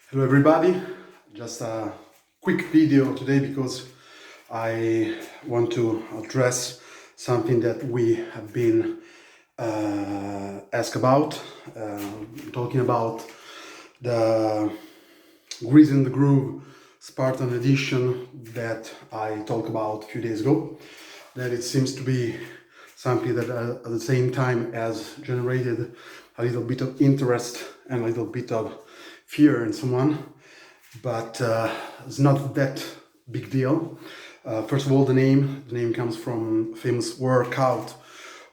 Hello everybody, just a quick video today because I want to address something that we have been asked about, talking about the Grease in the Groove Spartan edition that I talked about a few days ago. That it seems to be something that at the same time has generated a little bit of interest and a little bit of fear in someone, but it's not that big deal. First of all, the name comes from a famous workout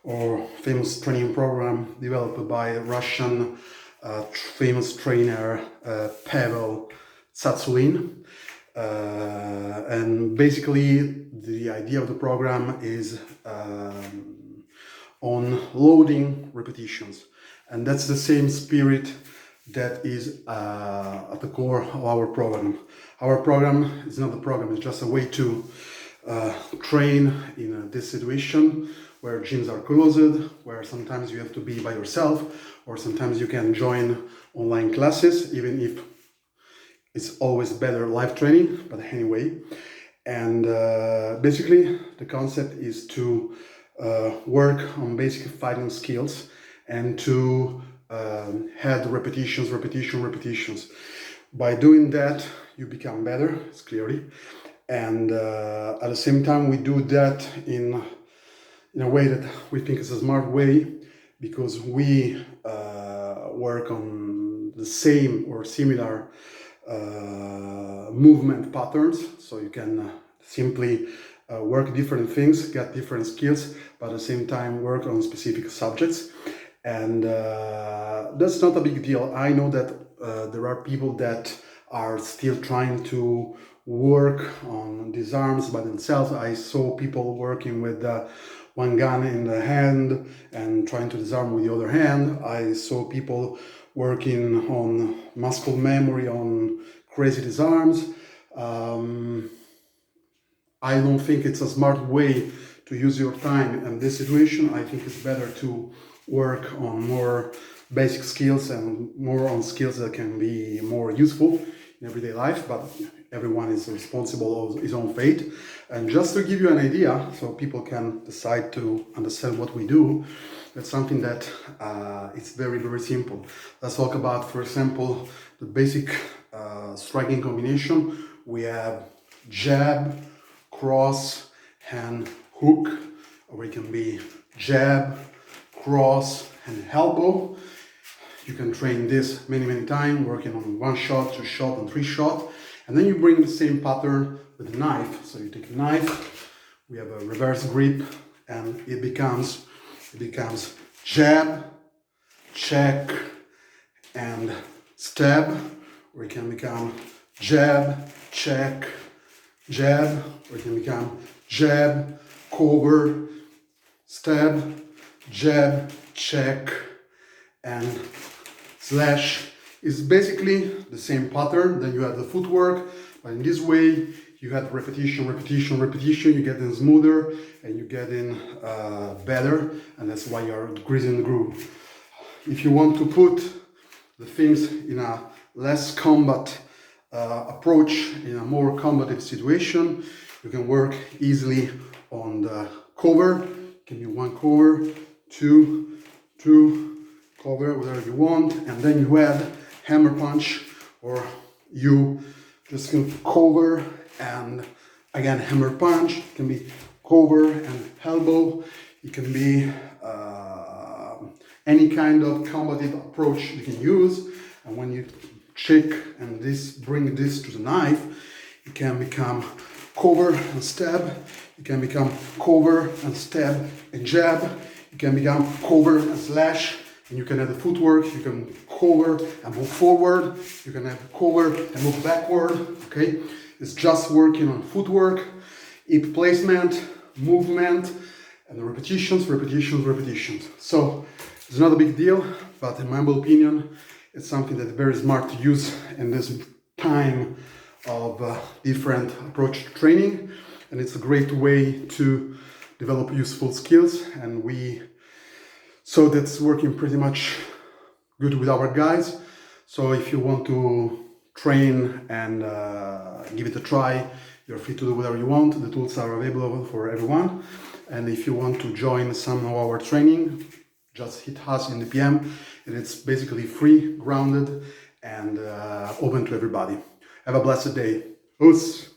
or famous training program developed by a Russian famous trainer Pavel Tsatsouline. And basically the idea of the program is on loading repetitions, and that's the same spirit that is at the core of our program. Our program is not a program, it's just a way to train in this situation where gyms are closed, where sometimes you have to be by yourself, or sometimes you can join online classes, even if it's always better live training, but anyway. And basically the concept is to work on basic fighting skills and to add repetitions. By doing that, you become better, it's clearly. And at the same time, we do that in a way that we think is a smart way, because we work on the same or similar movement patterns, so you can simply work different things, get different skills, but at the same time work on specific subjects. And that's not a big deal. I know that there are people that are still trying to work on these arms by themselves. I saw people working with one gun in the hand and trying to disarm with the other hand. I saw people working on muscle memory, on crazy disarms. I don't think it's a smart way to use your time in this situation. I think it's better to work on more basic skills and more on skills that can be more useful in everyday life, but everyone is responsible of his own fate. And just to give you an idea, so people can decide to understand what we do, that's something that it's very, very simple. Let's talk about, for example, the basic striking combination. We have jab, cross, and hook, or it can be jab, cross, and elbow. You can train this many times, working on 1 shot, 2 shot, and 3 shot. And then you bring the same pattern with a knife. So you take a knife, we have a reverse grip, and it becomes jab, check, and stab, or it can become jab, check, jab, or it can become jab, cover, stab, jab, check, and slash. Is basically the same pattern. Then you have the footwork, but in this way you have repetition, you get in smoother and you get in better, and that's why you're greasing the groove. If you want to put the things in a less combat approach, in a more combative situation, you can work easily on the cover. It can be 1 cover, 2 cover, whatever you want, and then you add hammer punch, or you just can cover and again hammer punch. It can be cover and elbow. It can be any kind of combative approach you can use. And when you check and bring this to the knife, it can become cover and stab. It can become cover and stab and jab. It can become cover and slash. And you can have the footwork, you can cover and move forward, you can have cover and move backward, okay? It's just working on footwork, hip placement, movement, and the repetitions. So it's not a big deal, but in my humble opinion, it's something that's very smart to use in this time of different approach to training. And it's a great way to develop useful skills, and so that's working pretty much good with our guys. So if you want to train and give it a try. You're free to do whatever you want. The tools are available for everyone. And if you want to join some of our training, just hit us in the PM. And it's basically free, grounded, and open to everybody. Have a blessed day. Us.